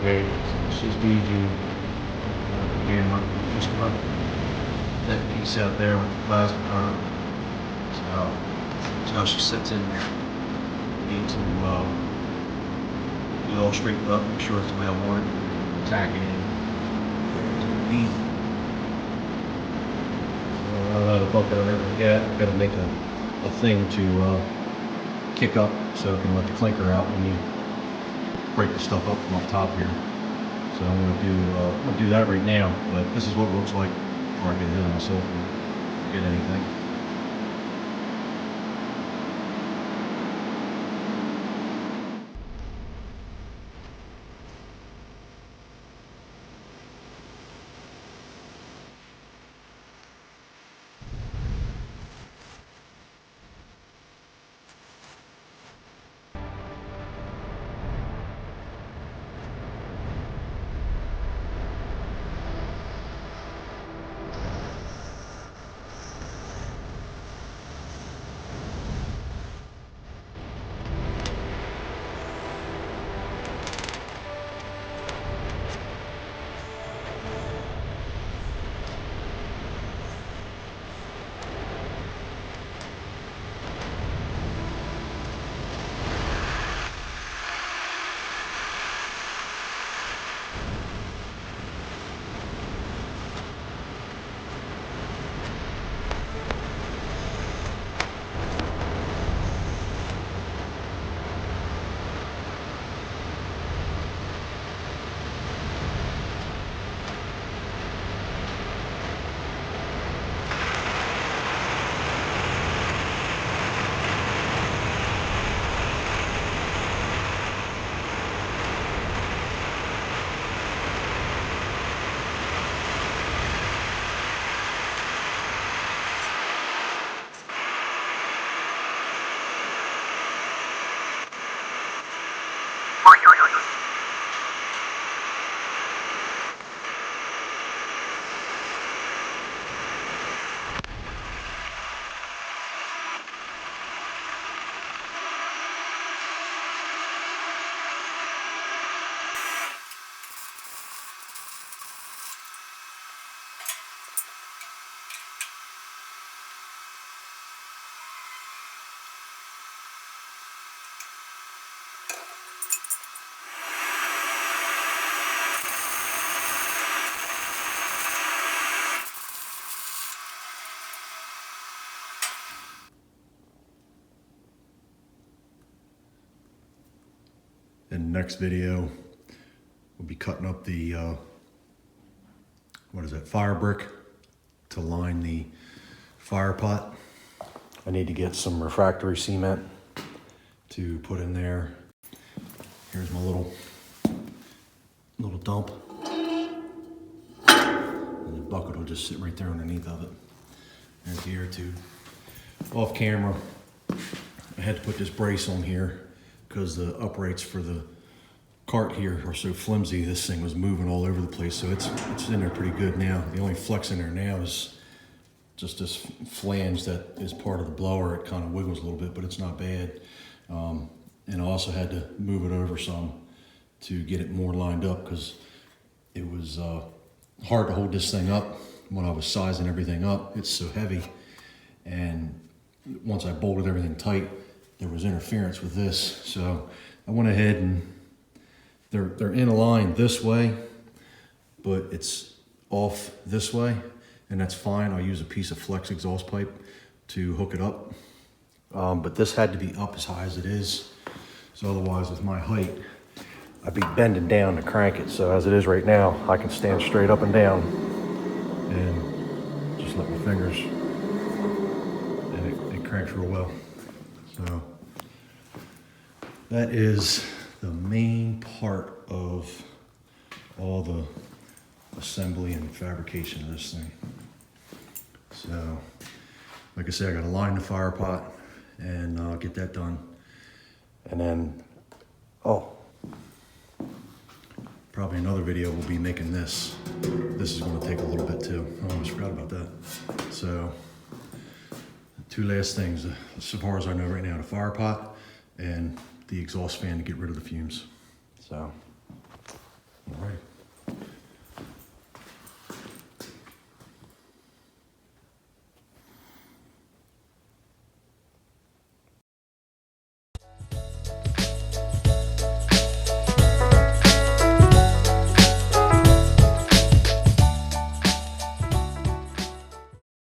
Okay, so she's feeding the camera. Just about that piece out there with the plasma current. So she sits in there. Need to get it all straightened up, make sure it's the way I want it. Tack it in to the feed. So I don't have a bucket or anything yet. I've got to make a thing to kick up so I can let the clinker out when you break the stuff up from up top here. So I'm gonna do that right now, but this is what it looks like before I get ahead of myself and get anything. In the next video, we'll be cutting up the, fire brick to line the fire pot. I need to get some refractory cement to put in there. Here's my little dump. And the bucket will just sit right there underneath of it. There's the air tube. Off camera, I had to put this brace on here because the uprights for the cart here are so flimsy. This thing was moving all over the place, so it's in there pretty good now. The only flex in there now is just this flange that is part of the blower. It kind of wiggles a little bit, but it's not bad. And I also had to move it over some to get it more lined up because it was hard to hold this thing up when I was sizing everything up. It's so heavy, and once I bolted everything tight, there was interference with this. So I went ahead and they're in a line this way, but it's off this way, and that's fine. I'll use a piece of flex exhaust pipe to hook it up. But this had to be up as high as it is. So otherwise, with my height, I'd be bending down to crank it. So as it is right now, I can stand straight up and down and just let my fingers, and it cranks real well. So that is the main part of all the assembly and fabrication of this thing. So, like I said, I gotta line the fire pot and get that done. And then, probably another video will be making this. This is gonna take a little bit too. I almost forgot about that. So, two last things, as far as I know right now, the fire pot and the exhaust fan to get rid of the fumes. So, All right.